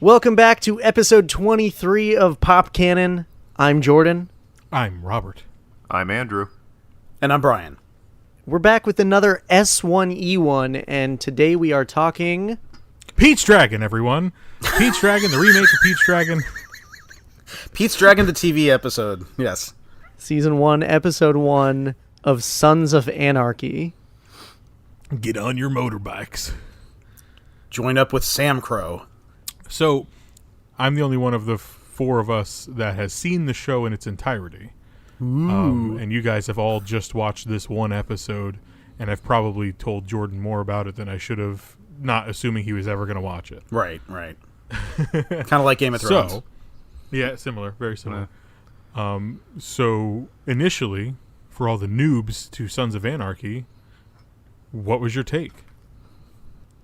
Welcome back to episode 23 of Pop Kannon. I'm Jordan. I'm Robert. I'm Andrew. And I'm Brian. We're back with another S1E1, and today we are talking... Pete's Dragon, everyone. Pete's Dragon, the remake of Pete's Dragon. Pete's Dragon, the TV episode, yes. Season 1, Episode 1 of Sons of Anarchy. Get on your motorbikes. Join up with Sam Crow. So, I'm the only one of the four of us that has seen the show in its entirety. And you guys have all just watched this one episode, and I've probably told Jordan more about it than I should have, not assuming he was ever going to watch it. Right. Kind of like Game of Thrones. So, yeah, similar, very similar. So, initially, for all the noobs to Sons of Anarchy, what was your take?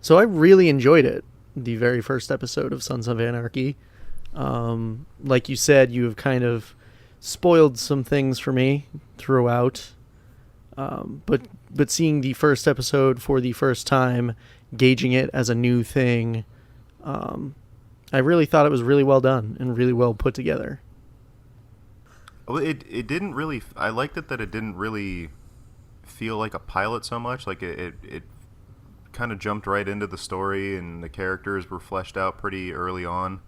So I really enjoyed it, the very first episode of Sons of Anarchy. Like you said, you have kind of spoiled some things for me throughout. But seeing the first episode for the first time, gauging it as a new thing, I really thought it was really well done and really well put together. Well, it didn't really... I liked it that it didn't really feel like a pilot so much. Like, it kind of jumped right into the story, and the characters were fleshed out pretty early on.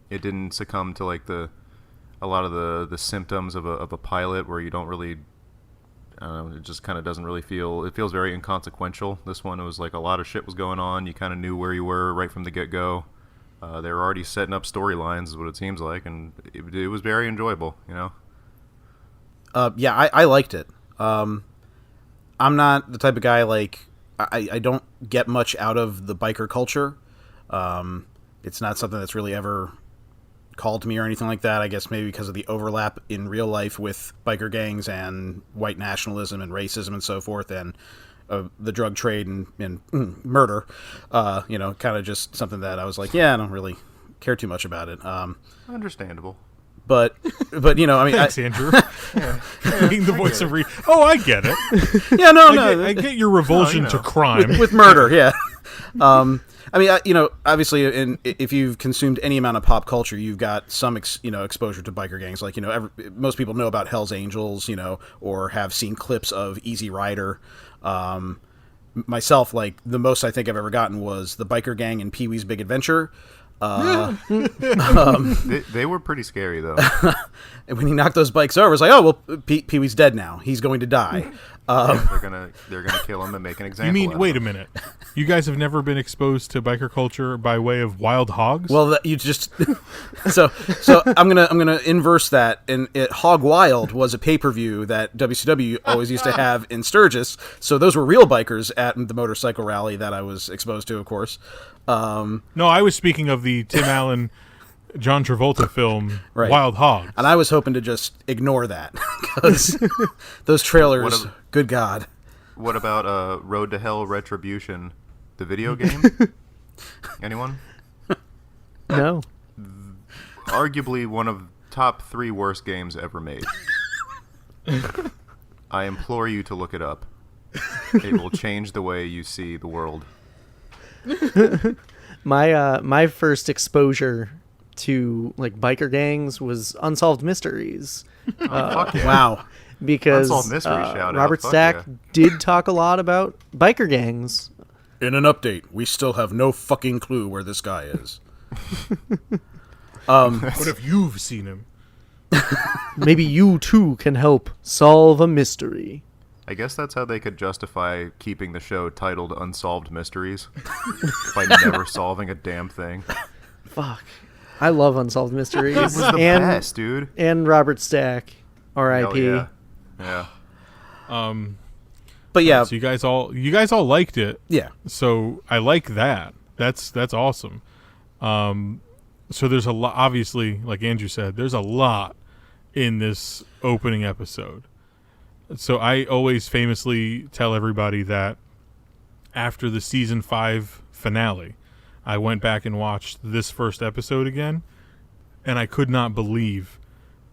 It didn't succumb to, like, a lot of the symptoms of a pilot where you don't really... it just kind of doesn't really feel... It feels very inconsequential. This one, it was like a lot of shit was going on. You kind of knew where you were right from the get-go. They were already setting up storylines, is what it seems like, and it was very enjoyable, you know? Yeah, I liked it. I'm not the type of guy, like... I don't get much out of the biker culture. It's not something that's really ever called to me or anything like that. I guess maybe because of the overlap in real life with biker gangs and white nationalism and racism and so forth, and the drug trade and murder. Kind of just something that I was like, yeah, I don't really care too much about it. Understandable. But you know, I mean, thanks, Andrew. Being the voice of I get it. Yeah, no, I get your revulsion to crime with murder. Yeah. I mean, obviously, if you've consumed any amount of pop culture, you've got some, exposure to biker gangs. Like, most people know about Hell's Angels, or have seen clips of Easy Rider. Myself, like, the most I think I've ever gotten was the biker gang in Pee-wee's Big Adventure. They were pretty scary, though. And when he knocked those bikes over, it's like, oh, well, Pee-wee's dead now. He's going to die. They're gonna kill him and make an example. You mean, wait a minute. You guys have never been exposed to biker culture by way of Wild Hogs? Well, you just so I'm gonna inverse that. And Hog Wild was a pay-per-view that WCW always used to have in Sturgis. So those were real bikers at the motorcycle rally that I was exposed to, of course. No, I was speaking of the Tim Allen, John Travolta film, right. Wild Hogs. And I was hoping to just ignore that, because those trailers, good God. What about Road to Hell Retribution, the video game? Anyone? No. Arguably one of top 3 worst games ever made. I implore you to look it up. It will change the way you see the world. My first exposure to like biker gangs was Unsolved Mysteries. Fuck yeah. Wow. Because Unsolved Mysteries, shout out. Robert Fuck Stack yeah. did talk a lot about biker gangs. In an update, we still have no fucking clue where this guy is. What if you've seen him? Maybe you too can help solve a mystery. I guess that's how they could justify keeping the show titled Unsolved Mysteries. By never solving a damn thing. Fuck. I love Unsolved Mysteries. It was the best, dude. And Robert Stack. R.I.P. Hell yeah. But yeah. So you guys all liked it. Yeah. So I like that. That's awesome. So there's a lot, obviously, like Andrew said, there's a lot in this opening episode. So I always famously tell everybody that after the season 5 finale, I went back and watched this first episode again, and I could not believe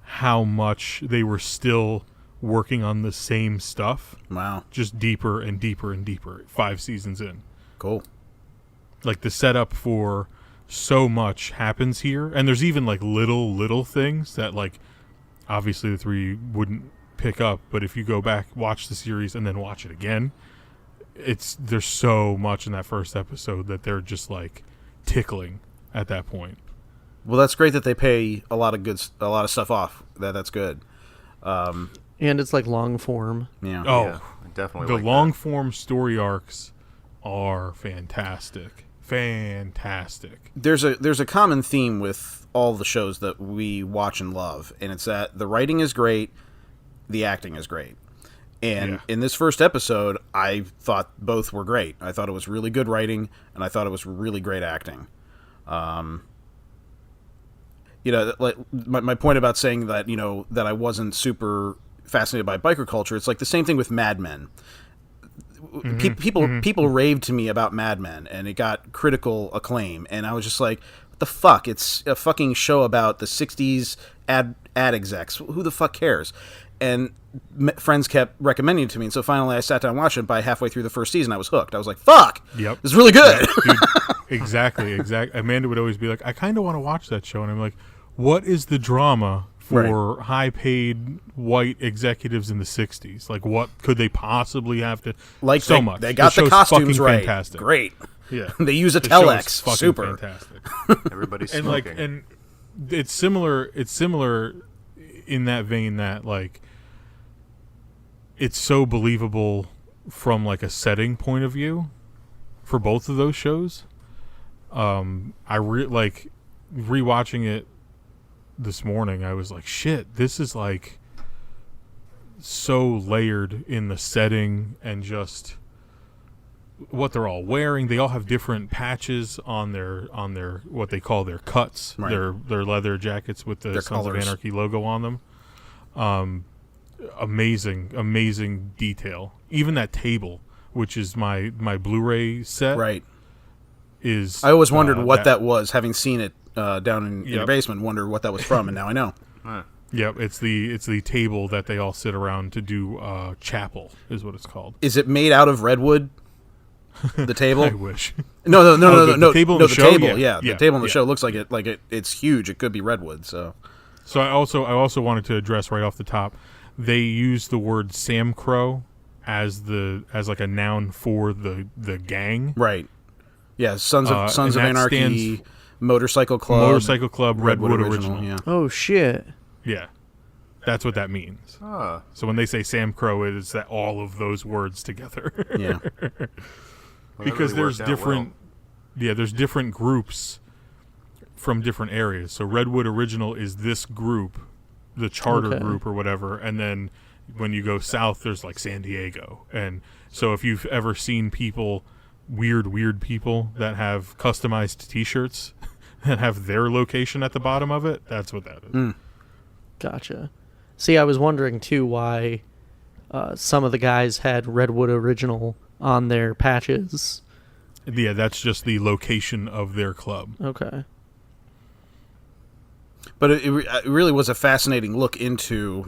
how much they were still working on the same stuff. Wow. Just deeper and deeper and deeper, 5 seasons in. Cool. Like the setup for so much happens here, and there's even like little things that like obviously the three wouldn't pick up, but if you go back, watch the series, and then watch it again, there's so much in that first episode that they're just like tickling at that point. Well, that's great that they pay a lot of stuff off. That's good. And it's like long form. Yeah. Oh, Yeah, definitely. the like long that. form story arcs are fantastic. There's a common theme with all the shows that we watch and love, and it's that the writing is great, the acting is great. And in this first episode, I thought both were great. I thought it was really good writing, and I thought it was really great acting. Like my point about saying that, that I wasn't super fascinated by biker culture, it's like the same thing with Mad Men. People raved to me about Mad Men, and it got critical acclaim, and I was just like, what the fuck? It's a fucking show about the 60s ad execs. Who the fuck cares? And friends kept recommending it to me, and so finally I sat down and watched it. By halfway through the first season, I was hooked. I was like, fuck! Yep. This is really good! Dude, exactly. Amanda would always be like, I kind of want to watch that show, and I'm like, what is the drama for high-paid white executives in the 60s? Like, what could they possibly have to... Like, so much. They got the show's costumes fucking right. Fantastic. Great. Yeah. They use a The show is telex. fucking Super. fantastic. Everybody's And smoking. and it's similar in that vein that like it's so believable from like a setting point of view for both of those shows. I rewatching it this morning, I was like, shit, this is like so layered in the setting and just what they're all wearing. They all have different patches on their what they call their cuts, Right. their leather jackets with the Their Sons of colors. Anarchy logo on them. Amazing detail. Even that table, which is my Blu-ray set, Right. is I always wondered what that was, having seen it down in your Yep. basement, wondered what that was from, and now I know. Huh. Yep, it's the table that they all sit around to do chapel, is what it's called. Is it made out of redwood? The table? I wish. No. The table in the show? Table, Yeah. the table in the Yeah. show looks like it's huge. It could be redwood. So So I also wanted to address right off the top, they use the word Sam Crow as like a noun for the gang. right, yeah. Sons of and that Anarchy, stands Motorcycle Club, Motorcycle Club, Redwood Original. Yeah, Oh shit! Yeah. That's what that means. Huh. So when they say Sam Crow, it is that all of those words together. yeah. Well, that Because really there's worked out different there's different groups from different areas. So Redwood Original is this group, the charter Okay. group or whatever, and then when you go south there's like San Diego. And so if you've ever seen weird people that have customized t-shirts that have their location at the bottom of it, that's what that is. Gotcha. See, I was wondering too why some of the guys had Redwood Original on their patches. Yeah, that's just the location of their club. Okay. But it really was a fascinating look into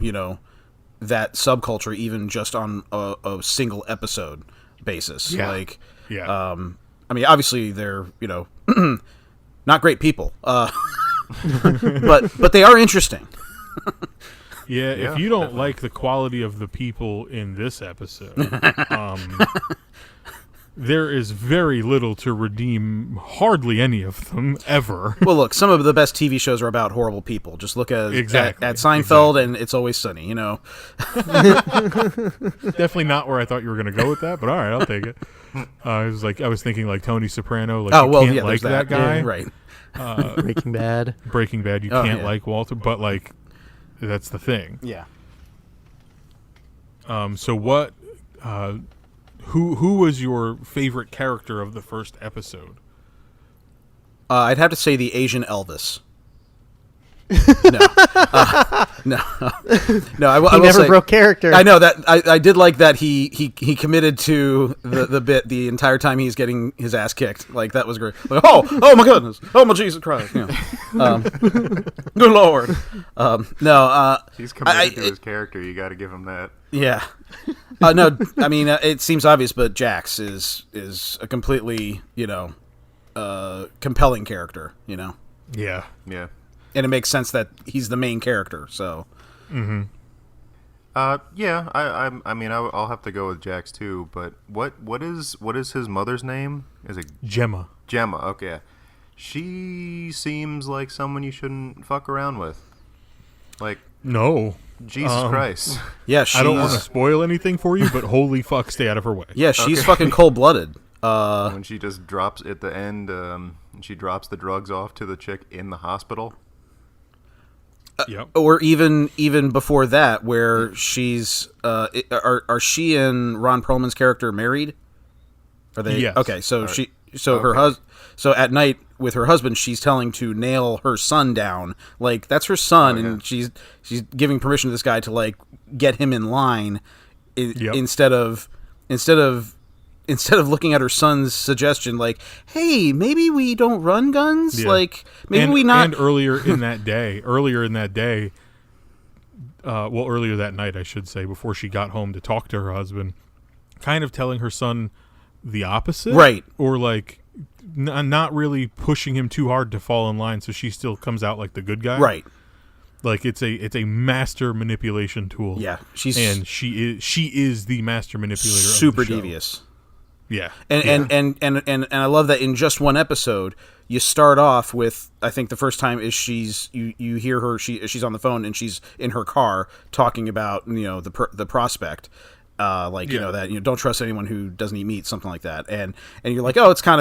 that subculture, even just on a single episode basis. Yeah. Like, Yeah. I mean, obviously they're not great people, but they are interesting. Yeah, Yeah, if you don't definitely. like the quality of the people in this episode, there is very little to redeem hardly any of them ever. Well, look, some of the best TV shows are about horrible people. Just look at Exactly, at Seinfeld and It's Always Sunny. Definitely not where I thought you were going to go with that, but all right, I'll take it. I was thinking like Tony Soprano. Like, Oh you well, can't yeah, like there's that guy. Yeah, right? Breaking Bad. Breaking Bad, you Oh, can't yeah. like Walter, but like that's the thing. Yeah. So what? Who was your favorite character of the first episode? I'd have to say the Asian Elvis. No, no. I He will never say, broke character. I know that. I did like that he committed to the bit the entire time he's getting his ass kicked. Like that was great. Like, oh my goodness, oh my Jesus Christ, good Lord. No, He's committed to his character. You got to give him that. yeah. No, I mean it seems obvious, but Jax is a completely compelling character, you know. Yeah. Yeah. And it makes sense that he's the main character. So. Mm-hmm. Yeah. I mean, I'll have to go with Jax too. But what is his mother's name? Is it Gemma? Gemma? Okay. She seems like someone you shouldn't fuck around with. Like, No. Jesus Christ. Yeah, she's, I don't want to spoil anything for you, but holy fuck, stay out of her way. Yeah, she's Okay. fucking cold-blooded. When she just drops at the end, she drops the drugs off to the chick in the hospital. Yep. Or even before that, where she's are she and Ron Perlman's character married? Are they? Yes. Okay, so Right. her so at night with her husband, she's telling to nail her son down. Like, that's her son, Oh, yeah. and she's giving permission to this guy to like get him in line, Yep. instead of looking at her son's suggestion, like, hey, maybe we don't run guns. Yeah. Like, maybe and, we not. And earlier that night, I should say, before she got home to talk to her husband, kind of telling her son the opposite, Right. Or like not really pushing him too hard to fall in line, so she still comes out like the good guy, Right. Like it's a master manipulation tool. Yeah, she is the master manipulator. super of the show. devious. Yeah, And I love that in just one episode you start off with, I think the first time is you hear her, she's on the phone and she's in her car talking about, you know, the prospect, you know, that, you know, don't trust anyone who doesn't eat meat, something like that, and you're like, oh, it's kind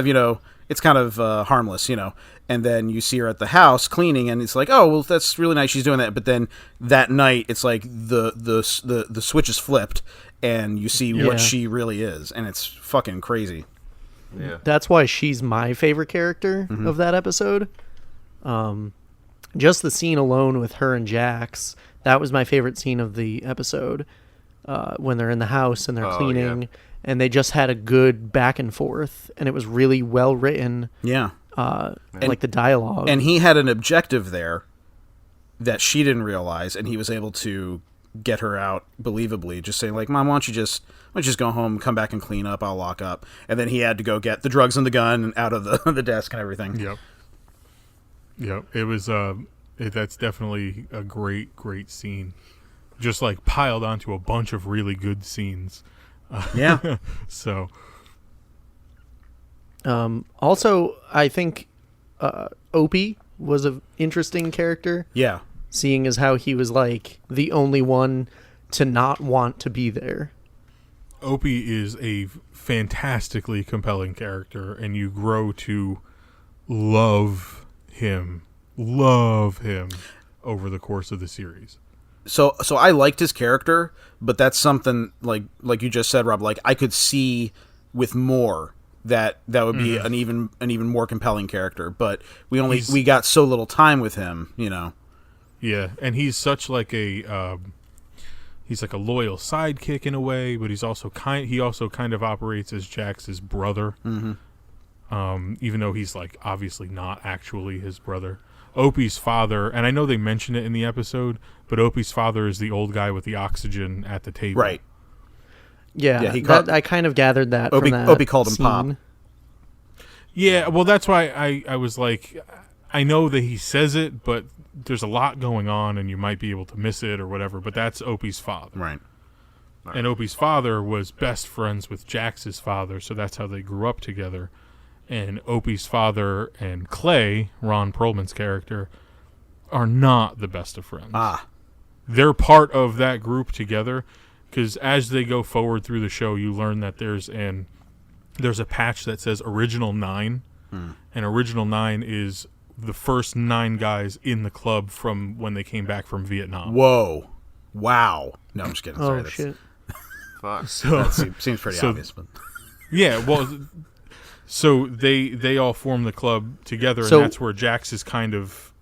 of harmless, you know, and then you see her at the house cleaning and it's like, oh, well, that's really nice she's doing that, but then that night it's like the switch is flipped and you see what she really is, and it's fucking crazy. Yeah. That's why she's my favorite character of that episode. Just the scene alone with her and Jax, that was my favorite scene of the episode. When they're in the house and they're cleaning, and they just had a good back and forth, and it was really well written. Yeah. Like the dialogue. And he had an objective there that she didn't realize, and he was able to get her out believably, just saying like, Mom, why don't you just go home, come back and clean up, I'll lock up. And then he had to go get the drugs and the gun and out of the desk and everything. Yep. It was that's definitely a great scene, just like piled onto a bunch of really good scenes. Yeah. So also, I think Opie was an interesting character. Yeah. Seeing as how he was like the only one to not want to be there. Opie is a fantastically compelling character, and you grow to love him over the course of the series. So I liked his character, but that's something like you just said, Rob, like I could see with more that would be an even more compelling character, but we got so little time with him, you know. Yeah, and he's such like a he's like a loyal sidekick in a way, but he also kind of operates as Jax's brother. Even though he's like obviously not actually his brother. Opie's father, and I know they mention it in the episode, but Opie's father is the old guy with the oxygen at the table. Right. Yeah, I kind of gathered that Opie, from that Opie called him scene. Pop. Yeah, well, that's why I was like, I know that he says it, but there's a lot going on, and you might be able to miss it or whatever, but that's Opie's father. Right. And Opie's father was best friends with Jax's father, so that's how they grew up together. And Opie's father and Clay, Ron Perlman's character, are not the best of friends. They're part of that group together, because as they go forward through the show, you learn that there's a patch that says Original 9, and Original 9 is the first 9 guys in the club from when they came back from Vietnam. Whoa. Wow. No, I'm just kidding. Sorry, Oh shit! Fuck. So That seems pretty obvious, but yeah, well, so they all form the club together, So- and that's where Jax is kind of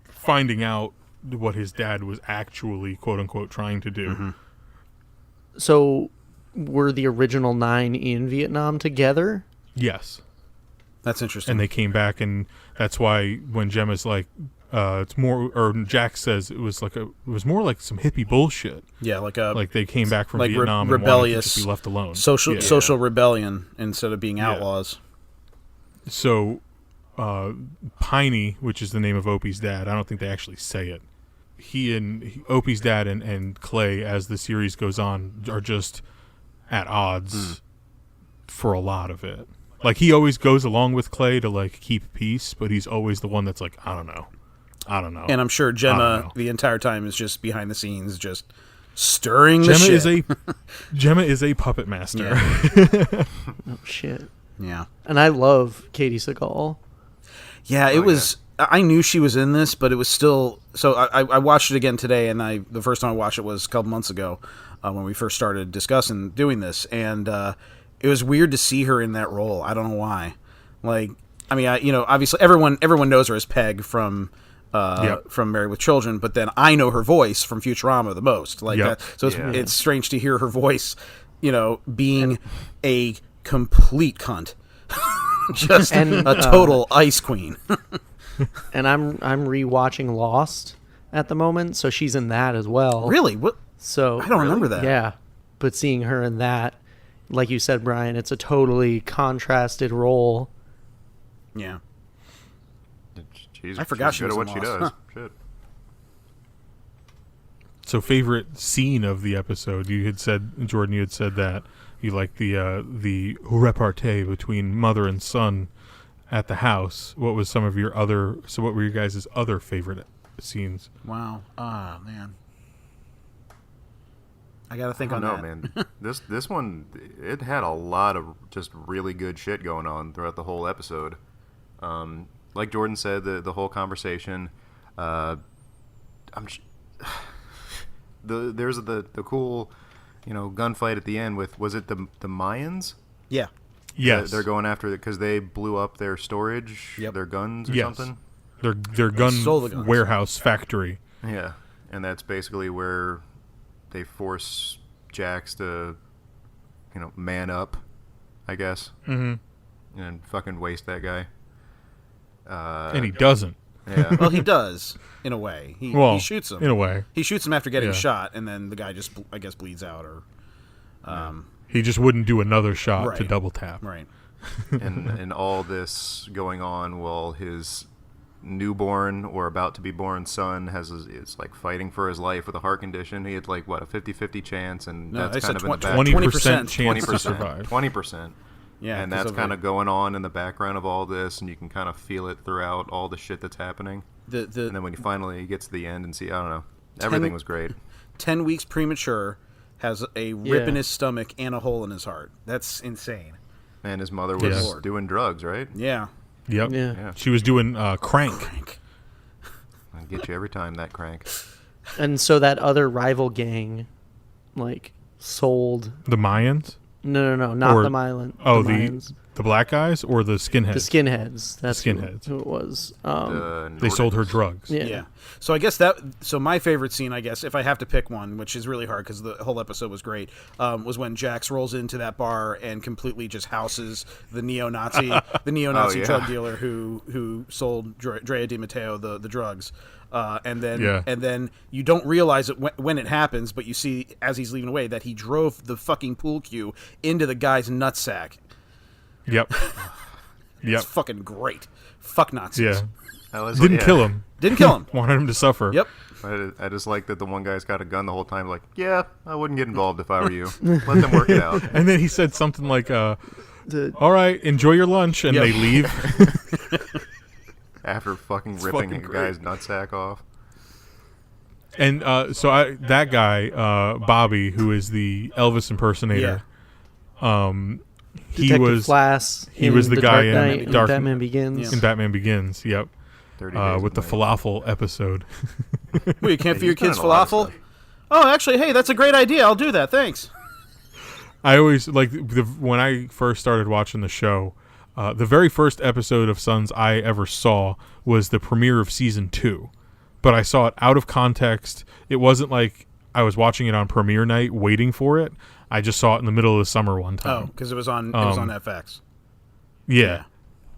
finding out what his dad was actually, quote unquote, trying to do. So, were the original 9 in Vietnam together? Yes. that's interesting. And they came back, and that's why when Gemma's like, it's more, or Jax says it was more like some hippie bullshit. yeah, like Like they came back from like Vietnam and wanted to rebellious just be left alone. social Yeah. social rebellion instead of being outlaws. So Piney, which is the name of Opie's dad, I don't think they actually say it. Opie's dad and Clay, as the series goes on, are just at odds for a lot of it. Like, he always goes along with Clay to, like, keep peace, but he's always the one that's like, I don't know. And I'm sure Gemma the entire time is just behind the scenes, just stirring the shit. Gemma is a puppet master. Yeah. Oh, shit. Yeah. And I love Katie Seagal. Yeah, it was... Yeah. I knew she was in this, but it was still... So I watched it again today, and the first time I watched it was a couple months ago when we first started discussing doing this, and it was weird to see her in that role. I don't know why. Like, I mean, obviously everyone knows her as Peg from Married with Children, but then I know her voice from Futurama the most. Like that, so it's strange to hear her voice, being a complete cunt, just a total ice queen. And I'm rewatching Lost at the moment, so she's in that as well. Really? What? So I don't remember that. Yeah, but seeing her in that, like you said, Brian, it's a totally contrasted role. Yeah. I forgot she was good at what she does. Huh. Shit. So, favorite scene of the episode? You had said, Jordan, you had said that you liked the repartee between mother and son at the house. What was some of your other? So, what were your guys' other favorite scenes? Wow. Man. I gotta think on that. Man. This one, it had a lot of just really good shit going on throughout the whole episode. Like Jordan said, the whole conversation. There's the cool, gunfight at the end with, was it the Mayans? Yeah. Yes. They're going after it because they blew up their storage, their guns or something. Their gun warehouse factory. Yeah, and that's basically where they force Jax to, man up, I guess, and fucking waste that guy. And he doesn't. Yeah. Well, he does, in a way. He shoots him. In a way. He shoots him after getting shot, and then the guy just, I guess, bleeds out. Or he just wouldn't do another shot to double tap. Right. and all this going on while his newborn or about to be born son is like fighting for his life with a heart condition. He had like, what, a 50-50 chance, and that's kind of in the back. 20% chance to survive. 20%. Yeah, and that's kind of going on in the background of all this, and you can kind of feel it throughout all the shit that's happening. And then when you finally get to the end and see, I don't know, everything was great. 10 weeks premature, has a rip in his stomach and a hole in his heart. That's insane. And his mother was doing drugs, right? Yeah. Yep. Yeah. She was doing crank. I get you every time, that crank. And so that other rival gang, like, sold... The Mayans? No, not the Mayans. Oh, the Mayans. The black guys or the skinheads? The skinheads. That's skinheads. Who it was. They sold her drugs. Yeah. So I guess so my favorite scene, I guess, if I have to pick one, which is really hard because the whole episode was great, was when Jax rolls into that bar and completely just houses the neo-Nazi drug dealer who sold Drea Di Matteo the drugs. And then you don't realize it when it happens, but you see as he's leaving away that he drove the fucking pool cue into the guy's nutsack. Yep. It's fucking great. Fuck Nazis. Yeah. Didn't kill him. Didn't kill him. Wanted him to suffer. Yep. I just like that the one guy's got a gun the whole time. Like, yeah, I wouldn't get involved if I were you. Let them work it out. And then he said something like, all right, enjoy your lunch, and they leave. After fucking ripping a guy's nutsack off. And that guy, Bobby, who is the Elvis impersonator, Detective Flass. He was the guy in Batman Begins. In Batman Begins, yep. With the falafel episode. Well, you can't feed your kids falafel? Oh, actually, hey, that's a great idea. I'll do that. Thanks. I always, when I first started watching the show, the very first episode of Sons I ever saw was the premiere of season 2. But I saw it out of context. It wasn't like I was watching it on premiere night waiting for it. I just saw it in the middle of the summer one time. Oh, because it was on FX. Yeah.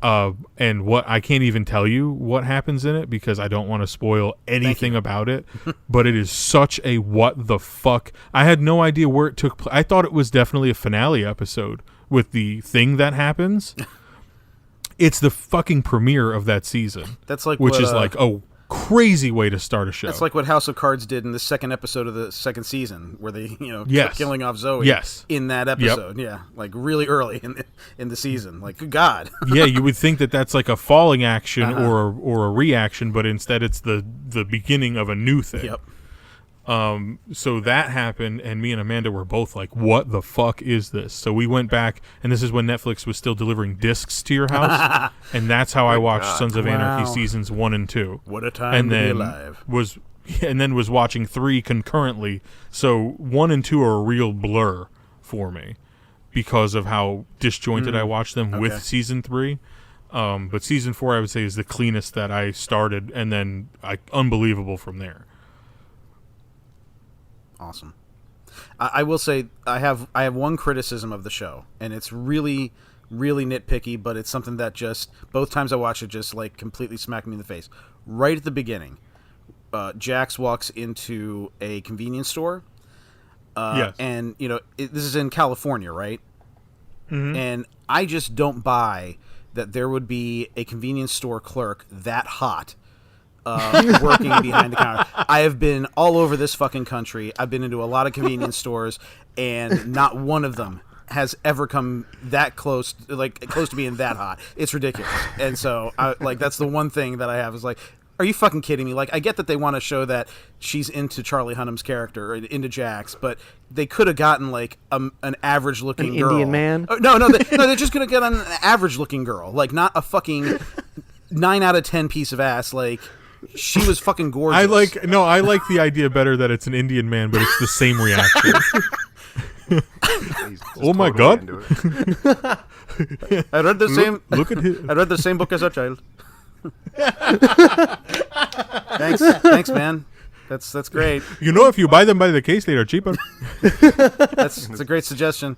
And I can't even tell you what happens in it because I don't want to spoil anything about it. But it is such a what the fuck. I had no idea where it took place. I thought it was definitely a finale episode with the thing that happens. It's the fucking premiere of that season. That's like which what, is like a crazy way to start a show. That's like what House of Cards did in the second episode of the second season, where they, Yes. killing off Zoe. Yes. In that episode, yeah, like really early in the season. Like, good God. Yeah, you would think that that's like a falling action Uh-huh. or a reaction, but instead it's the beginning of a new thing. Yep. So that happened, and me and Amanda were both like, what the fuck is this? So we went back, and this is when Netflix was still delivering discs to your house, and that's how I watched God. Sons of Anarchy Wow. seasons 1 and 2. What a time And to be then alive. was watching 3 concurrently. So 1 and 2 are a real blur for me because of how disjointed I watched them Okay. with season 3. But season 4, I would say, is the cleanest that I started, and then unbelievable from there. Awesome. I will say I have one criticism of the show, and it's really, really nitpicky, but it's something that just both times I watch it just like completely smacked me in the face. Right at the beginning, Jax walks into a convenience store, Yes. and this is in California, right? Mhm. And I just don't buy that there would be a convenience store clerk that hot working behind the counter. I have been all over this fucking country. I've been into a lot of convenience stores, and not one of them has ever come that close, close to being that hot. It's ridiculous. And so, that's the one thing that I have is like, are you fucking kidding me? Like, I get that they want to show that she's into Charlie Hunnam's character, or into Jax, but they could have gotten like an average-looking An girl. Indian man? Oh, no, they're just gonna get an average-looking girl, like not a fucking 9 out of 10 piece of ass. Like, she was fucking gorgeous. I like the idea better that it's an Indian man, but it's the same reaction. He's just Oh my totally God. into it. I read the same. Look at his. I read the same book as a child. Thanks, man. That's great. If you buy them by the case, they are cheaper. That's a great suggestion.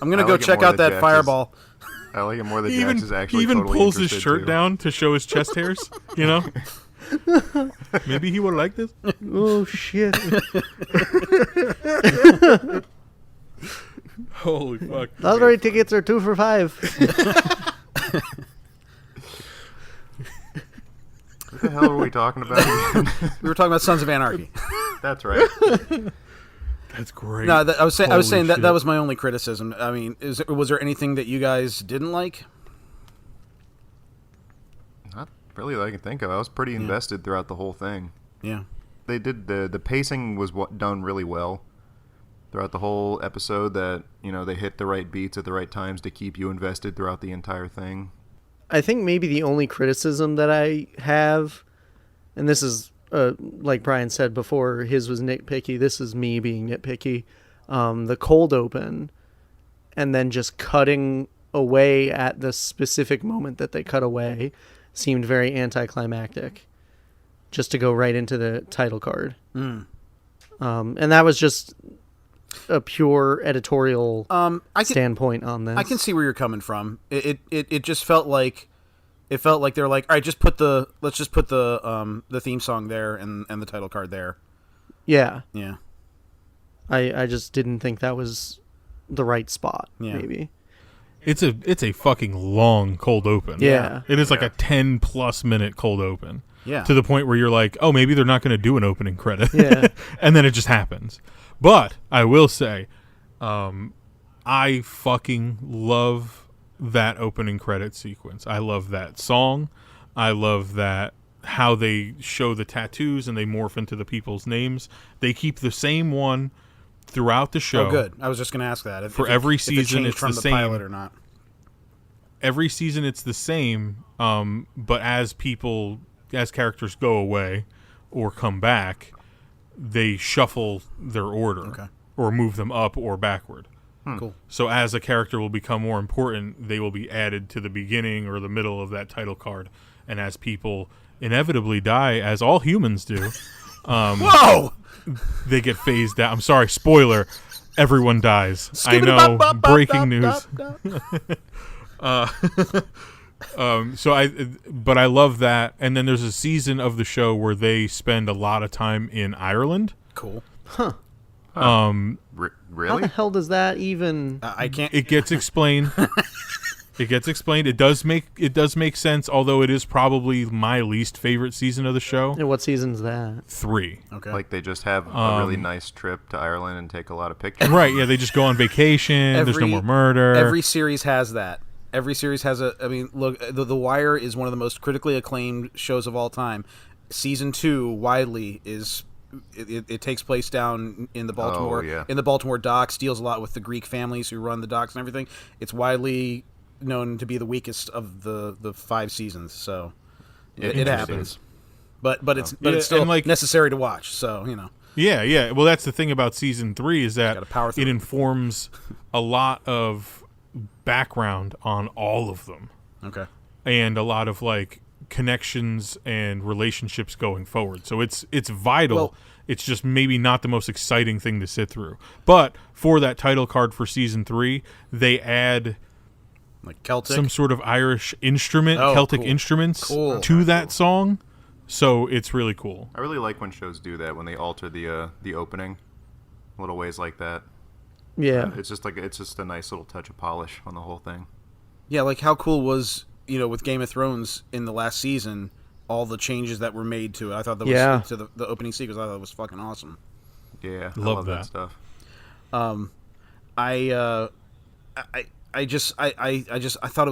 I'm gonna I go like it check more out that that Jax is- Fireball. I like it more that He Jax even, is actually he even totally pulls his interested, shirt too. down to show his chest hairs. Maybe he would like this. Oh shit! Holy fuck! Lottery tickets are 2 for $5. What the hell are we talking about again? We were talking about Sons of Anarchy. That's right. That's great. No, I was saying Holy that shit. that was my only criticism. I mean, was there anything that you guys didn't like? Not really that I can think of. I was pretty invested throughout the whole thing. Yeah. They did the pacing was done really well throughout the whole episode. That they hit the right beats at the right times to keep you invested throughout the entire thing. I think maybe the only criticism that I have, and this is like Brian said before, his was nitpicky. This is me being nitpicky. The cold open, and then just cutting away at the specific moment that they cut away, seemed very anticlimactic. Just to go right into the title card, and that was just a pure editorial standpoint on this. I can see where you're coming from. It just felt like they're like, all right, let's just put the theme song there and the title card there. Yeah. Yeah. I just didn't think that was the right spot. Yeah. Maybe. It's a fucking long cold open. Yeah. It is like a 10+ minute cold open. Yeah. To the point where you're like, oh, maybe they're not going to do an opening credit. Yeah. And then it just happens. But I will say, I fucking love that opening credit sequence. I love that song. I love that how they show the tattoos and they morph into the people's names. They keep the same one throughout the show. Oh, good. I was just going to ask that. For every if it season, changed it's from the the same. pilot or not. Every season it's the same, but as characters go away or come back, they shuffle their order. Okay. Or move them up or backward. Cool. So as a character will become more important, they will be added to the beginning or the middle of that title card. And as people inevitably die, as all humans do, Whoa! they get phased out. I'm sorry, spoiler. Everyone dies. I know. Breaking news. But I love that. And then there's a season of the show where they spend a lot of time in Ireland. Cool. How Really? the hell does that even... I can't. It gets explained. It gets explained. It does make sense, although it is probably my least favorite season of the show. And what season's that? 3. Okay. Like they just have a really nice trip to Ireland and take a lot of pictures. Right, yeah, they just go on vacation. There's no more murder. Every series has that. Every series has I mean, look, The Wire is one of the most critically acclaimed shows of all time. Season 2, widely, is... It takes place down in the Baltimore in the Baltimore docks. Deals a lot with the Greek families who run the docks and everything. It's widely known to be the weakest of the 5 seasons. So it happens, but it's still like, necessary to watch. So Yeah. Well, that's the thing about season 3 is that it informs a lot of background on all of them. Okay, and a lot of like connections and relationships going forward. So it's vital. Well, it's just maybe not the most exciting thing to sit through. But for that title card for season 3, they add like Celtic, some sort of Irish instrument, Oh, Celtic cool. instruments Cool. to that song. So it's really cool. I really like when shows do that, when they alter the opening, little ways like that. Yeah. It's just a nice little touch of polish on the whole thing. yeah, like how cool was with Game of Thrones in the last season, all the changes that were made to it. I thought that was to the opening sequence. I thought it was fucking awesome. Yeah, I Love love that. that stuff. I thought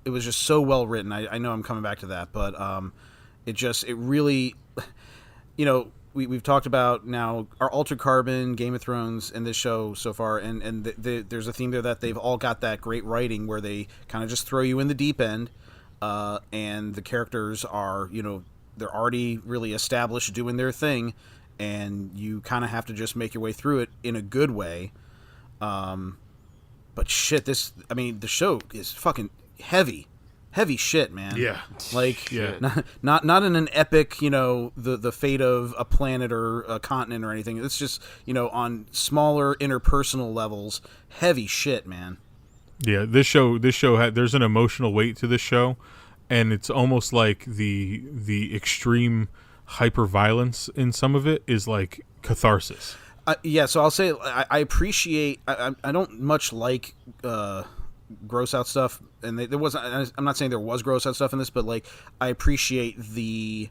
it was just so well written. I know I'm coming back to that, but it really, we've talked about now our Altered Carbon, Game of Thrones, and this show so far, and there's a theme there that they've all got that great writing where they kind of just throw you in the deep end, and the characters are, they're already really established doing their thing, and you kind of have to just make your way through it in a good way. But shit, the show is fucking heavy shit, man. Yeah. Like, Yeah. not in an epic, the fate of a planet or a continent or anything. It's just, on smaller interpersonal levels, heavy shit, man. Yeah, this show there's an emotional weight to this show, and it's almost like the extreme hyper violence in some of it is like catharsis. Yeah, so I'll say I appreciate. I don't much like gross out stuff, and there wasn't. I'm not saying there was gross out stuff in this, but like I appreciate the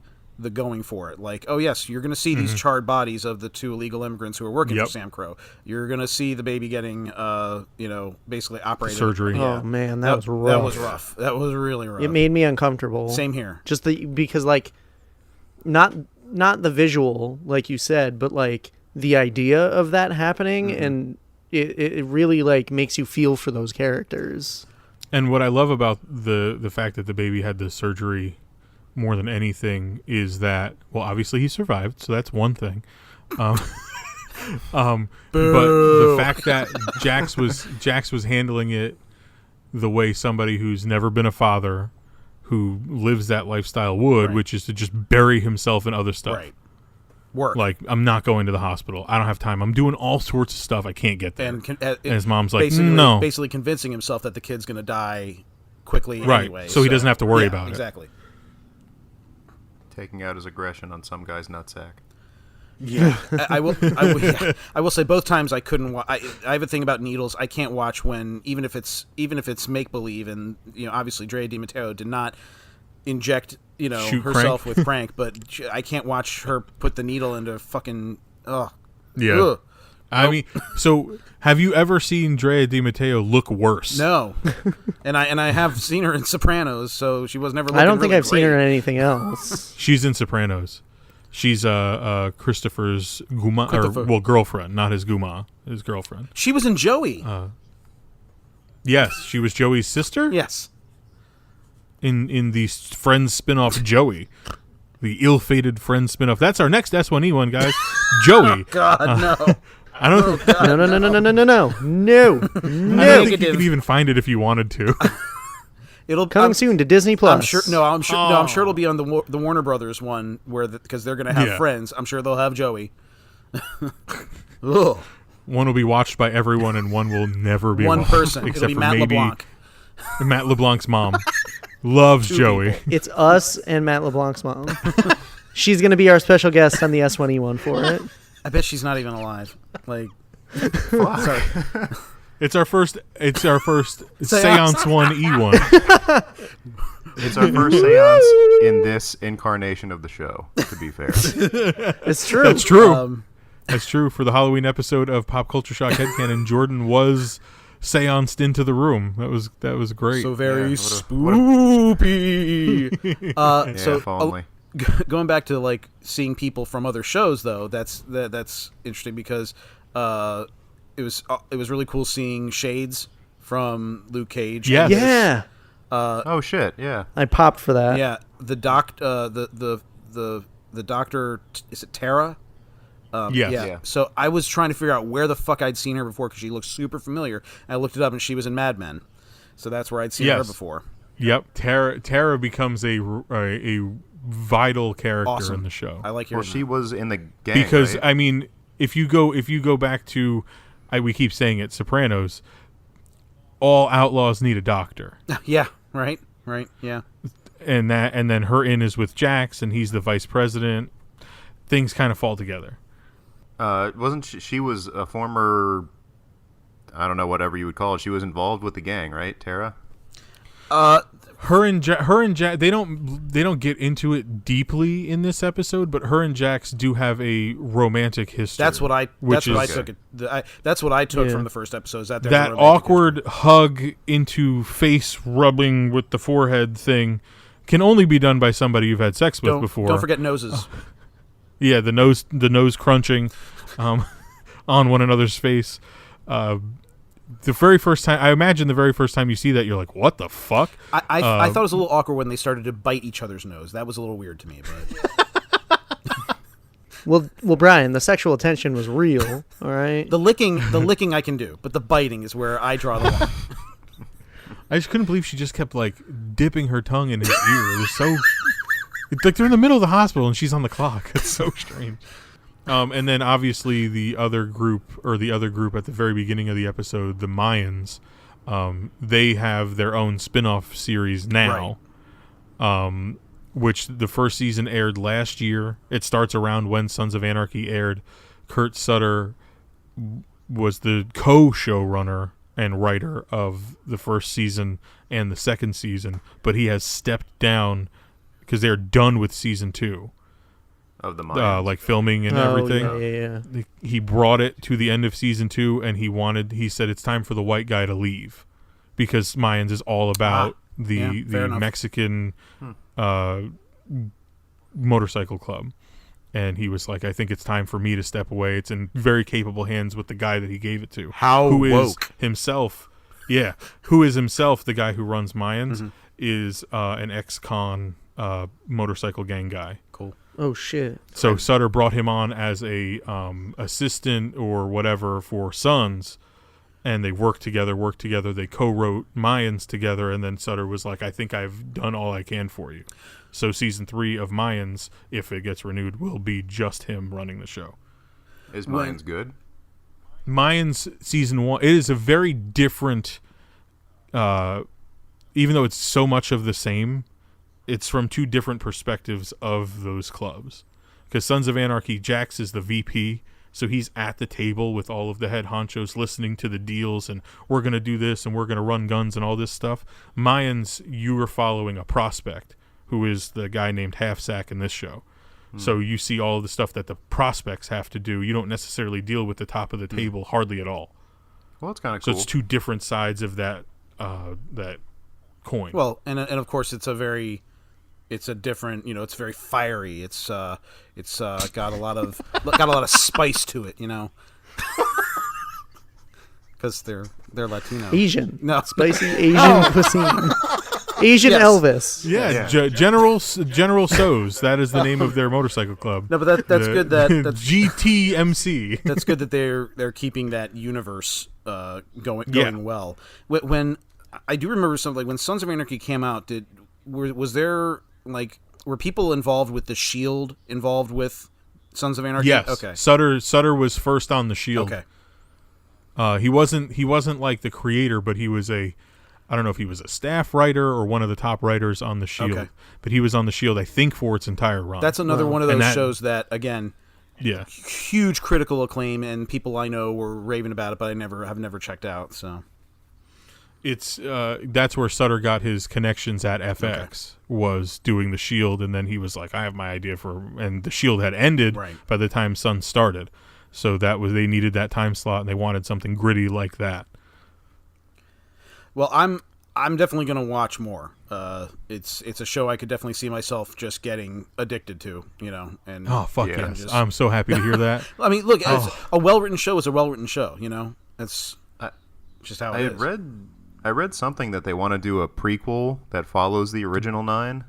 going for it. Like, oh yes, you're going to see these charred bodies of the 2 illegal immigrants who are working for Sam Crow. You're going to see the baby getting, basically operated. Surgery. Oh man, that was rough. That was rough. That was really rough. It made me uncomfortable. Same here. Just because like, not the visual like you said, but like the idea of that happening, and it really like makes you feel for those characters. And what I love about the fact that the baby had the surgery more than anything is that, well, obviously he survived, so that's one thing. But the fact that Jax was handling it the way somebody who's never been a father, who lives that lifestyle would, Right. which is to just bury himself in other stuff. Right. Work. Like, I'm not going to the hospital. I don't have time. I'm doing all sorts of stuff. I can't get there. And his mom's like, no. Basically convincing himself that the kid's going to die quickly Right. anyway. So he doesn't have to worry about it. Exactly. Taking out his aggression on some guy's nutsack. Yeah, I will say both times I couldn't. I have a thing about needles. I can't watch when even if it's make believe, and obviously Drea Di Matteo did not inject Shoot herself Crank. with crank, but I can't watch her put the needle into fucking. Yeah. Ugh. I mean, so have you ever seen Drea Di Matteo look worse? No, and I have seen her in Sopranos, so she was never. Looking I don't think really I've seen her great. in anything else. She's in Sopranos. She's Christopher's guma, Christopher. girlfriend, not his guma, his girlfriend. She was in Joey. Yes, she was Joey's sister. Yes. In the Friends spinoff Joey, the ill-fated Friends spinoff. That's our next S1E1, guys. Joey. God no. I don't. No. I don't think you could even find it if you wanted to. It'll Coming soon to Disney Plus. I'm sure. No, I'm sure it'll be on the Warner Brothers one because they're gonna have Friends. I'm sure they'll have Joey. Ugh. One will be watched by everyone, and one will never be One watched, person. except It'll be for Matt maybe LeBlanc. Matt LeBlanc's mom. Loves Joey. It's us and Matt LeBlanc's mom. She's going to be our special guest on the S1E1 for it. I bet she's not even alive. Like, Fuck. sorry. It's our first Seance 1E1. It's our first seance in this incarnation of the show, to be fair. It's true. That's true. That's true. For the Halloween episode of Pop Culture Shock Headcanon, Jordan was seanced into the room. That was great. So very Yeah, spoopy. So if only. Going back to like seeing people from other shows, though, that's interesting because it was really cool seeing Shades from Luke Cage. Yes. Yeah. Oh shit! Yeah. I popped for that. Yeah, the doctor, is it Tara? Yes. Yeah. So I was trying to figure out where the fuck I'd seen her before because she looked super familiar. And I looked it up and she was in Mad Men. So that's where I'd seen her before. Yep. Tara becomes a vital character Awesome. in the show. I like hearing Well, she was in the gang, Because right? I mean, if you go back to, we keep saying it, Sopranos, all outlaws need a doctor. that. Yeah, right, yeah. And then her in is with Jax and he's the vice president. Things kind of fall together. Wasn't she was a former, I don't know, whatever you would call it. She was involved with the gang, right, Tara? Her and Jax, they don't get into it deeply in this episode, but her and Jax do have a romantic history. That's what I took it. That's what I took Yeah. from the first episode. Is that there's that a romantic awkward hug into face rubbing with the forehead thing can only be done by somebody you've had sex with history. before. Don't forget noses. Yeah, the nose crunching on one another's face. The very first time, I imagine the very first time you see that, you're like, what the fuck? I thought it was a little awkward when they started to bite each other's nose. That was a little weird to me. But Well, Brian, the sexual tension was real. All right. the licking I can do, but the biting is where I draw the line. I just couldn't believe she just kept like dipping her tongue in his ear. It was so it's like they're in the middle of the hospital and she's on the clock. It's so strange. And then obviously the other group at the very beginning of the episode, the Mayans, they have their own spin-off series now, which the first season aired last year. It starts around when Sons of Anarchy aired. Kurt Sutter was the co-showrunner and writer of the first season and the second season, but he has stepped down because they're done with season 2. Of the Mayans. Like filming and everything. Yeah. He brought it to the end of season 2, and he said it's time for the white guy to leave because Mayans is all about the enough. Mexican motorcycle club. And he was like, I think it's time for me to step away. It's in very capable hands with the guy that he gave it to. Who is himself the guy who runs Mayans, is an ex-con motorcycle gang guy. Cool. Oh shit. So Sutter brought him on as a assistant or whatever for Sons, and they worked together. They co-wrote Mayans together, and then Sutter was like, I think I've done all I can for you. So season 3 of Mayans, if it gets renewed, will be just him running the show. Is Mayans good? Mayans season 1, it is a very different, even though it's so much of the same, it's from 2 different perspectives of those clubs. Because Sons of Anarchy, Jax is the VP, so he's at the table with all of the head honchos listening to the deals, and we're going to do this, and we're going to run guns and all this stuff. Mayans, you are following a prospect, who is the guy named Half Sack in this show. So you see all of the stuff that the prospects have to do. You don't necessarily deal with the top of the table hardly at all. Well, it's kind of So cool. it's 2 different sides of that coin. Well, and of course it's a different, it's very fiery. It's got a lot of spice to it, because they're Latino. Asian. No. Spicy Asian cuisine. Asian Yes. Elvis. Yeah, Yeah. General So's. That is the name of their motorcycle club. No, but that's good. That's GTMC. that's good that they're keeping that universe going well. When I do remember something like when Sons of Anarchy came out, was there were people involved with the Shield involved with Sons of Anarchy? Yes. Okay. Sutter was first on the Shield. Okay. He wasn't like the creator, but he was I don't know if he was a staff writer or one of the top writers on the Shield. Okay. But he was on the Shield, I think, for its entire run. That's another one of And those that- shows that, again, Yeah. huge critical acclaim, and people I know were raving about it, but have never checked out. So It's that's where Sutter got his connections at FX, was doing The Shield, and then he was like, I have my idea and The Shield had ended by the time Sons started. So they needed that time slot, and they wanted something gritty like that. Well, I'm definitely going to watch more. It's a show I could definitely see myself just getting addicted to, And Oh, fuck Yeah. yes. I'm so happy to hear that. I mean, look, a well-written show is a well-written show, That's just how it is. I read something that they want to do a prequel that follows the original 9.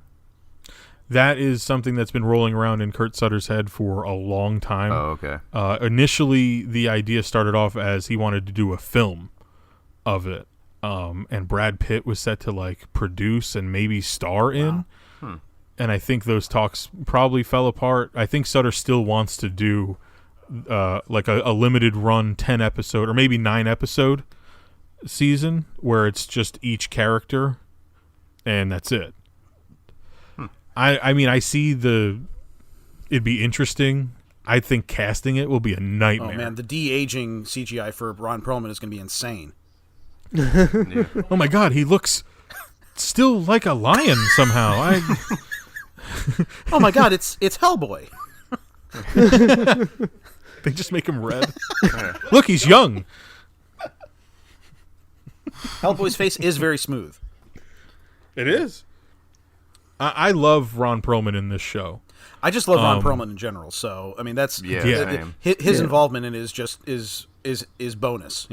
That is something that's been rolling around in Kurt Sutter's head for a long time. Oh, okay. Initially, the idea started off as he wanted to do a film of it. And Brad Pitt was set to produce and maybe star in. And I think those talks probably fell apart. I think Sutter still wants to do a limited run 10 episode or maybe 9 episode season where it's just each character and that's it. I mean, I see it'd be interesting. I think casting it will be a nightmare. Oh man, the de-aging CGI for Ron Perlman is going to be insane. Yeah. Oh my god, he looks still like a lion somehow. Oh my god, it's Hellboy. They just make him red. Look, he's young. Hellboy's face is very smooth. It is. I love Ron Perlman in this show. I just love Ron Perlman in general. So I mean, that's same. his involvement in it is bonus.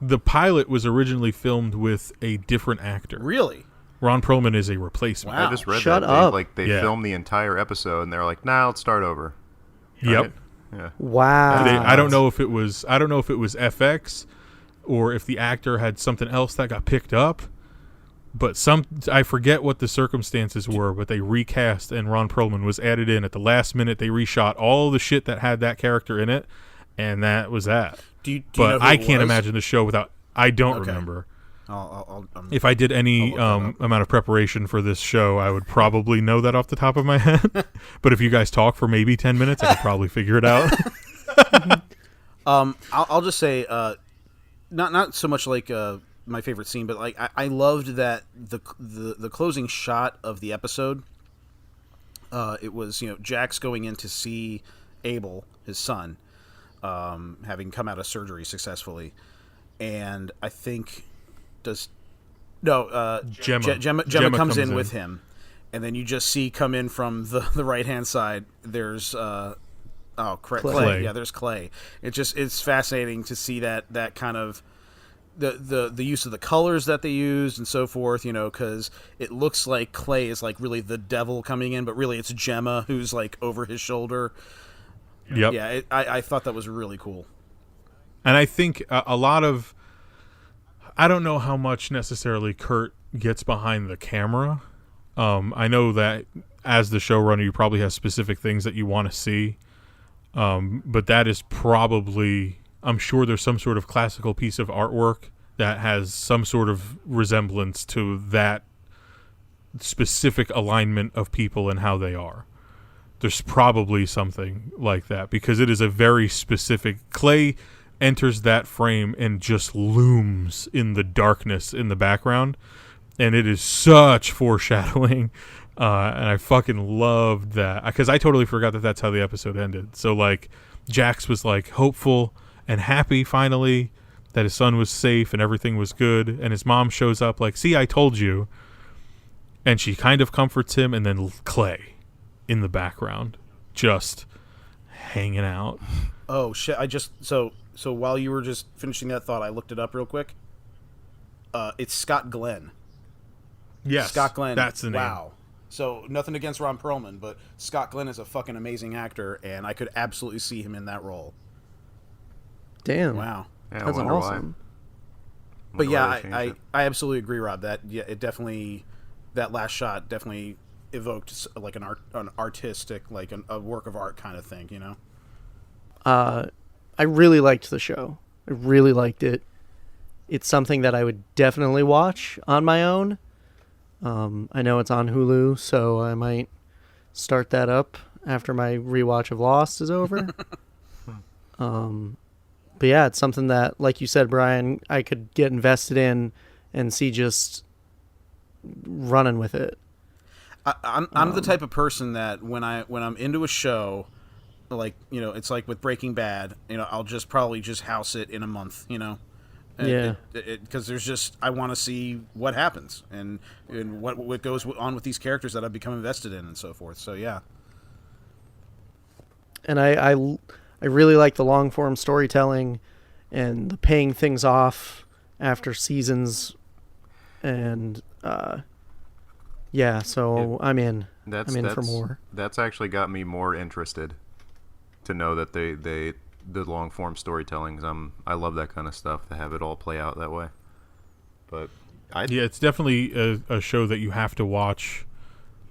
The pilot was originally filmed with a different actor. Really? Ron Perlman is a replacement. Wow. I just read Shut that. up. They filmed the entire episode, and they're like, "Nah, let's start over." Yep. Right? Yeah. Wow. I don't know if it was FX or if the actor had something else that got picked up. But I forget what the circumstances were, but they recast and Ron Perlman was added in at the last minute. They reshot all the shit that had that character in it, and that was that. Do you But know who I it can't was? imagine the show without. I don't Okay. remember. If If I did any amount of preparation for this show, I would probably know that off the top of my head. But if you guys talk for maybe 10 minutes, I could probably figure it out. I'll just say, not so much my favorite scene, but I loved that the closing shot of the episode. It was Jax going in to see Abel, his son, having come out of surgery successfully, and I think Gemma comes in with him, and then you just see come in from the right hand side. There's Clay. Yeah, there's Clay. It's fascinating to see that kind of the use of the colors that they used and so forth, because it looks like Clay is really the devil coming in, but really it's Gemma who's over his shoulder. Yep. Yeah, I thought that was really cool. And I think a lot of, I don't know how much necessarily Kurt gets behind the camera. I know that as the showrunner, you probably have specific things that you want to see. But that is probably, I'm sure there's some sort of classical piece of artwork that has some sort of resemblance to that specific alignment of people and how they are. There's probably something like that because it is a very specific. Clay enters that frame and just looms in the darkness in the background, and it is such foreshadowing. And I fucking loved that because I totally forgot that that's how the episode ended. So Jax was hopeful and happy finally that his son was safe and everything was good, and his mom shows up see, I told you, and she kind of comforts him, and then Clay in the background just hanging out. Oh shit! So while you were just finishing that thought, I looked it up real quick. It's Scott Glenn. Yes, Scott Glenn. That's the name. Wow. So nothing against Ron Perlman, but Scott Glenn is a fucking amazing actor, and I could absolutely see him in that role. Damn. Wow. Yeah, That's I wonder awesome. why. But yeah, Wonder why they changed it. I absolutely agree, Rob. That it definitely, that last shot definitely evoked an artistic, a work of art kind of thing, I really liked the show. I really liked it. It's something that I would definitely watch on my own. I know it's on Hulu, so I might start that up after my rewatch of Lost is over. But yeah, it's something that, like you said, Brian, I could get invested in and see just running with it. I'm the type of person that when I'm into a show, like, you know, it's like with Breaking Bad, you know, I'll just probably just house it in a month, you know. Yeah. Because there's just, I want to see what happens and what goes on with these characters that I've become invested in and so forth. So yeah. And I really like the long form storytelling and the paying things off after seasons, and so I'm in. I'm in for more. That's actually got me more interested to know that they the long form storytelling. 'Cause I love that kind of stuff, to have it all play out that way. But yeah, it's definitely a show that you have to watch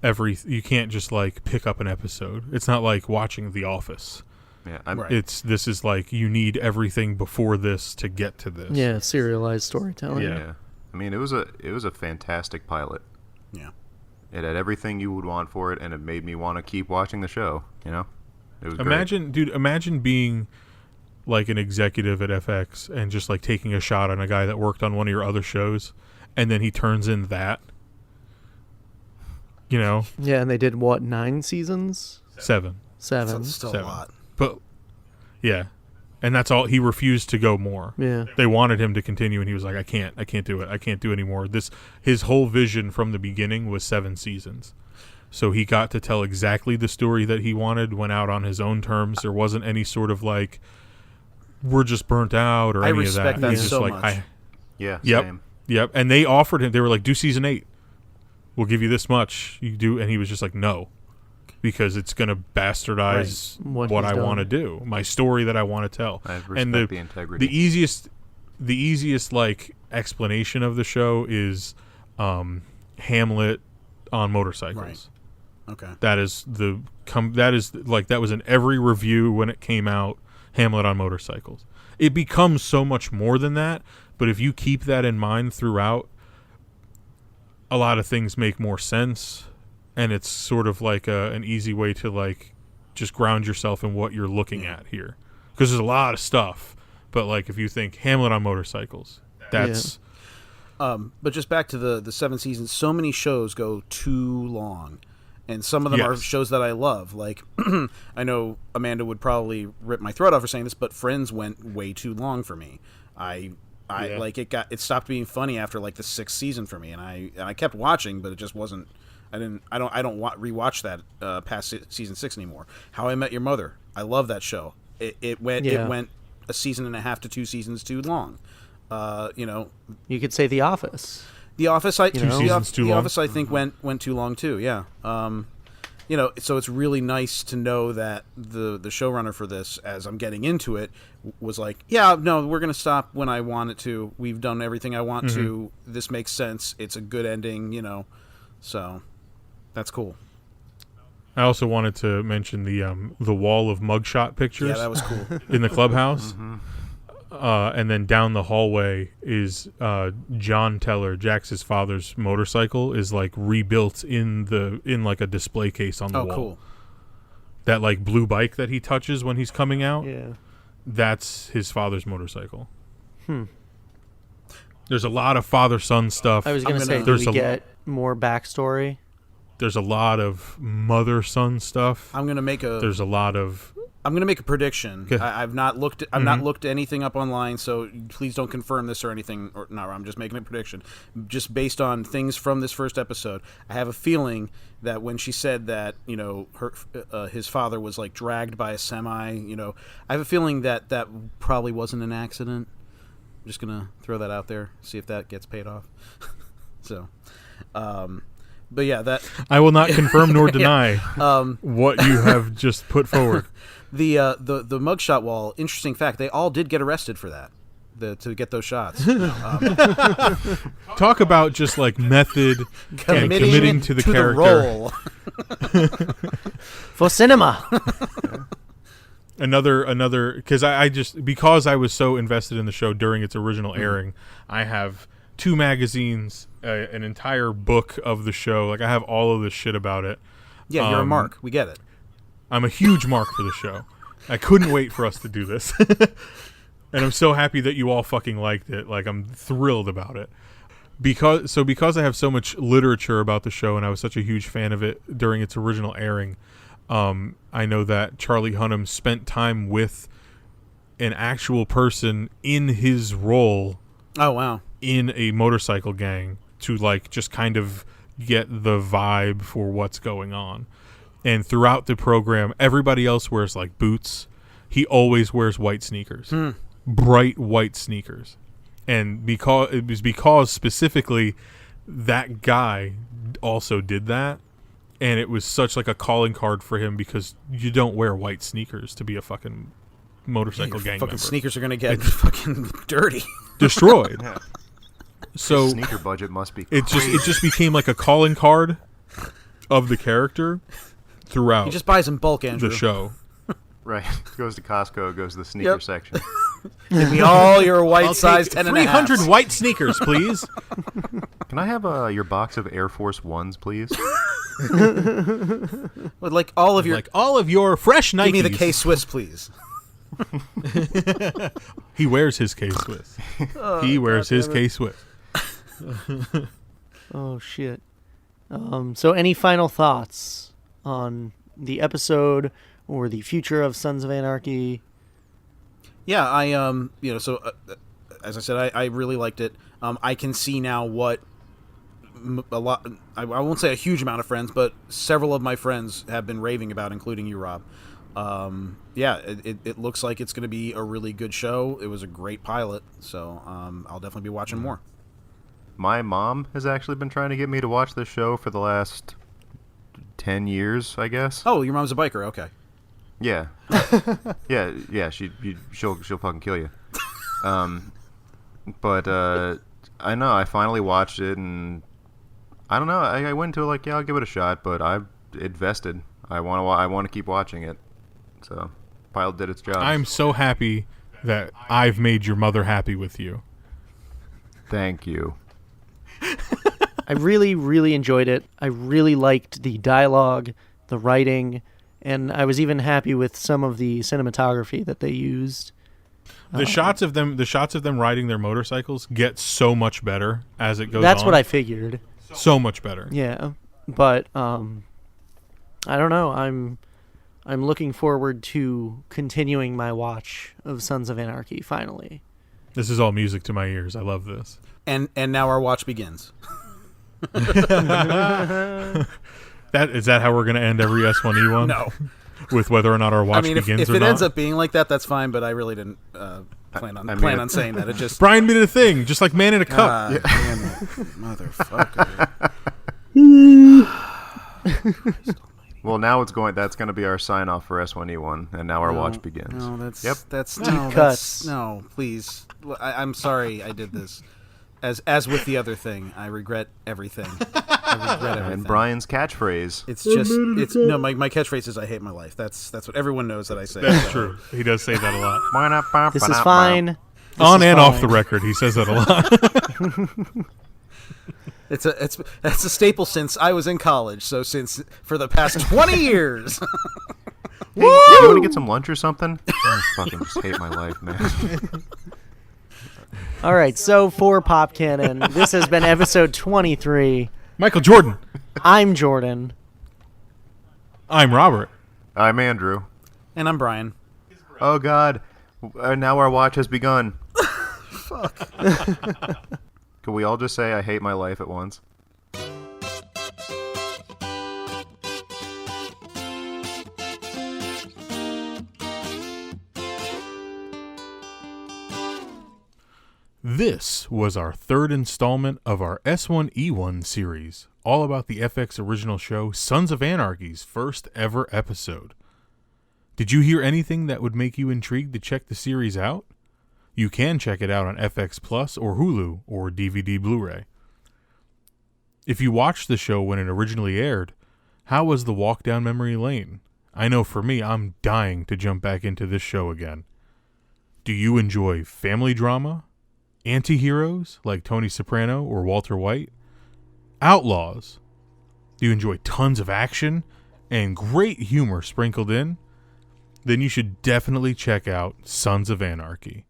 you can't just like pick up an episode. It's not like watching The Office. Yeah, Right. This is like you need everything before this to get to this. Yeah, serialized storytelling. Yeah. I mean, it was a fantastic pilot. Yeah. It had everything you would want for it, and it made me want to keep watching the show. You know, it was Imagine being like an executive at FX and just like taking a shot on a guy that worked on one of your other shows, and then he turns in that. You know, Yeah, and they did what, 9 seasons? 7. 7. That's still 7. a lot. But yeah, and that's all. He refused to go more. Yeah. They wanted him to continue, and he was like, I can't do it. I can't do anymore. His whole vision from the beginning was 7 seasons. So he got to tell exactly the story that he wanted, went out on his own terms. There wasn't any sort of like, we're just burnt out or I any of respect that. that He's just so like, much. Yeah. Yep. Same. Yep. And they offered him, they were like, do season 8. We'll give you this much. You do. And he was just like, no, because it's going to bastardize Right. what He's I done. want to do, my story that I want to tell. I respect And the integrity. the easiest like explanation of the show is Hamlet on motorcycles. Right. Okay. That is that was in every review when it came out. Hamlet on motorcycles. It becomes so much more than that, but if you keep that in mind throughout, a lot of things make more sense, and it's sort of like an easy way to like just ground yourself in what you're looking at here, because there's a lot of stuff. But like if you think Hamlet on motorcycles, that's But just back to the 7 seasons, so many shows go too long. And some of them are Yes. shows that I love. Like, I know Amanda would probably rip my throat out for saying this, but Friends went way too long for me. I like it stopped being funny after like the 6th season for me, and I kept watching, but it just wasn't. I don't rewatch that past season 6 anymore. How I Met Your Mother, I love that show. It went a season and a half to 2 seasons too long. You know, You could say The Office. The Office, seasons too long. Office, I think went too long too. Yeah. You know, so it's really nice to know that the showrunner for this, as I'm getting into it, was like, yeah, no, we're gonna stop when I want it to. We've done everything I want to. This makes sense. It's a good ending. You know, so that's cool. I also wanted to mention the wall of mugshot pictures. Yeah, that was cool. In the clubhouse. And then down the hallway is John Teller, Jax's father's motorcycle, is like rebuilt in like a display case on the wall. Cool. That like blue bike that he touches when he's coming out, Yeah. that's his father's motorcycle. There's a lot of father-son stuff. I was going to say, do There's we a- get more backstory? There's a lot of mother-son stuff. I'm gonna make a prediction. Okay. I've not looked. I've not looked anything up online, so please don't confirm this or anything. Or no, I'm just making a prediction, just based on things from this first episode. I have a feeling that when she said that, you know, his father was like dragged by a semi, you know, I have a feeling that probably wasn't an accident. I'm just gonna throw that out there, see if that gets paid off. So, but yeah, that I will not confirm nor deny what you have just put forward. The mugshot wall. Interesting fact: they all did get arrested for that, to get those shots. Talk about just like method and committing to the character. role. For cinema. Another because because I was so invested in the show during its original airing, I have 2 magazines, an entire book of the show. Like I have all of this shit about it. Yeah, you're a mark. We get it. I'm a huge mark for the show. I couldn't wait for us to do this. And I'm so happy that you all fucking liked it. Like, I'm thrilled about it. Because I have so much literature about the show and I was such a huge fan of it during its original airing, I know that Charlie Hunnam spent time with an actual person in his role. Oh, wow. In a motorcycle gang to, like, just kind of get the vibe for what's going on. And throughout the program, everybody else wears, like, boots. He always wears white sneakers. Bright white sneakers. And because specifically that guy also did that, and it was such like a calling card for him because you don't wear white sneakers to be a fucking motorcycle gang fucking member. Sneakers are gonna get fucking dirty, destroyed. Yeah. So sneaker budget must be it just became like a calling card of the character throughout. He just buys in bulk, Andrew. The show. Right. Goes to Costco, goes to the sneaker section. Give me all your white size 10 and a 300 halves. white sneakers, please. Can I have your box of Air Force Ones, please? With like all of your fresh Nikes. Give me the K-Swiss, please. He wears his K-Swiss. He wears his K-Swiss. Oh, shit. So any final thoughts on the episode or the future of Sons of Anarchy? Yeah, as I said, I really liked it. I can see now what a lot, I won't say a huge amount of friends, but several of my friends have been raving about, including you, Rob. It looks like it's going to be a really good show. It was a great pilot, so I'll definitely be watching more. My mom has actually been trying to get me to watch this show for the last 10 years, I guess. Oh, your mom's a biker, okay. Yeah. yeah, she'll fucking kill you. But I know, I finally watched it, and I don't know, I went to like, yeah, I'll give it a shot, but I invested. I want to keep watching it. So, pilot did its job. I'm so happy that I've made your mother happy with you. Thank you. I really, really enjoyed it. I really liked the dialogue, the writing, and I was even happy with some of the cinematography that they used. The shots of them riding their motorcycles get so much better as it goes on. That's what I figured. So much better. Yeah, but I don't know. I'm looking forward to continuing my watch of Sons of Anarchy. Finally, this is all music to my ears. I love this. And now our watch begins. Is that how we're going to end every S1E1? No. With whether or not our watch begins if or it not? ends up being like that, that's fine, but I really didn't plan on saying that. It just... Brian made it a thing, just like Man in a Cup. Damn it, motherfucker. Well, now that's going to be our sign-off for S1E1, and now our watch begins. No, that's... Yep. That's... Deep No, cuts. no, please. I'm sorry I did this. As with the other thing, I regret everything. And Brian's catchphrase. My catchphrase is "I hate my life." That's what everyone knows that I say. That's true. He does say that a lot. this is fine. On and off the record, he says that a lot. That's a staple since I was in college. So for the past 20 years. Hey, you want to get some lunch or something? I fucking just hate my life, man. All right, so for Pop Cannon, this has been episode 23. Michael Jordan. I'm Jordan. I'm Robert. I'm Andrew. And I'm Brian. Oh, God. Now our watch has begun. Fuck. Can we all just say I hate my life at once? This was our third installment of our S1E1 series, all about the FX original show Sons of Anarchy's first ever episode. Did you hear anything that would make you intrigued to check the series out? You can check it out on FX Plus or Hulu or DVD Blu-ray. If you watched the show when it originally aired, how was the walk down memory lane? I know for me, I'm dying to jump back into this show again. Do you enjoy family drama? Anti-heroes like Tony Soprano or Walter White? Outlaws? Do you enjoy tons of action and great humor sprinkled in, then you should definitely check out Sons of Anarchy.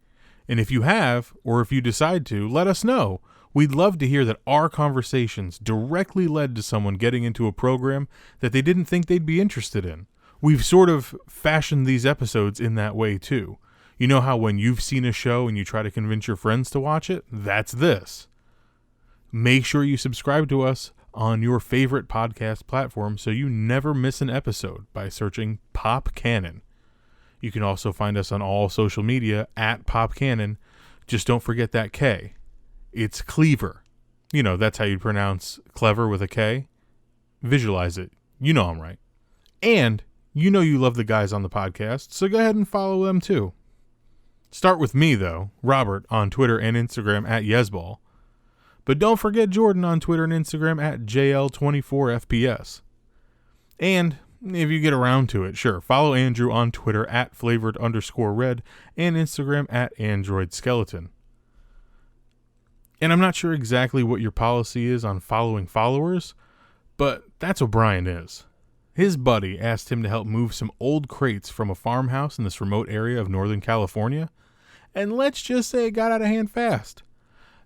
And if you have, or if you decide to, let us know. We'd love to hear that our conversations directly led to someone getting into a program that they didn't think they'd be interested in. We've sort of fashioned these episodes in that way too. You know how when you've seen a show and you try to convince your friends to watch it? That's this. Make sure you subscribe to us on your favorite podcast platform so you never miss an episode by searching Pop Kannon. You can also find us on all social media at Pop Kannon. Just don't forget that K. It's Cleaver. You know, that's how you pronounce clever with a K. Visualize it. You know I'm right. And you know you love the guys on the podcast, so go ahead and follow them too. Start with me, though, Robert, on Twitter and Instagram at Yesball. But don't forget Jordan on Twitter and Instagram at JL24FPS. And if you get around to it, sure, follow Andrew on Twitter at flavored_red and Instagram at AndroidSkeleton. And I'm not sure exactly what your policy is on following followers, but that's what Brian is. His buddy asked him to help move some old crates from a farmhouse in this remote area of Northern California, and let's just say it got out of hand fast.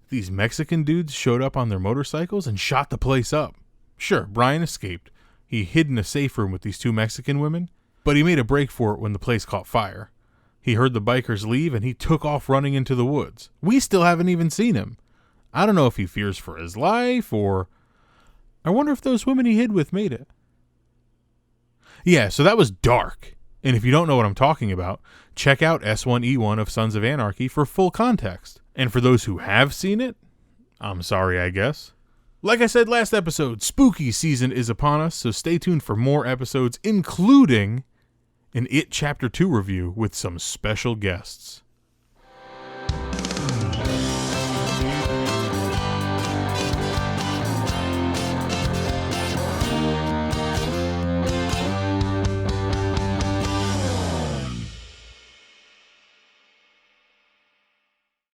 These Mexican dudes showed up on their motorcycles and shot the place up. Sure, Brian escaped. He hid in a safe room with these two Mexican women, but he made a break for it when the place caught fire. He heard the bikers leave and he took off running into the woods. We still haven't even seen him. I don't know if he fears for his life or... I wonder if those women he hid with made it. Yeah, so that was dark. And if you don't know what I'm talking about, check out S1E1 of Sons of Anarchy for full context. And for those who have seen it, I'm sorry, I guess. Like I said last episode, spooky season is upon us, so stay tuned for more episodes, including an It Chapter 2 review with some special guests.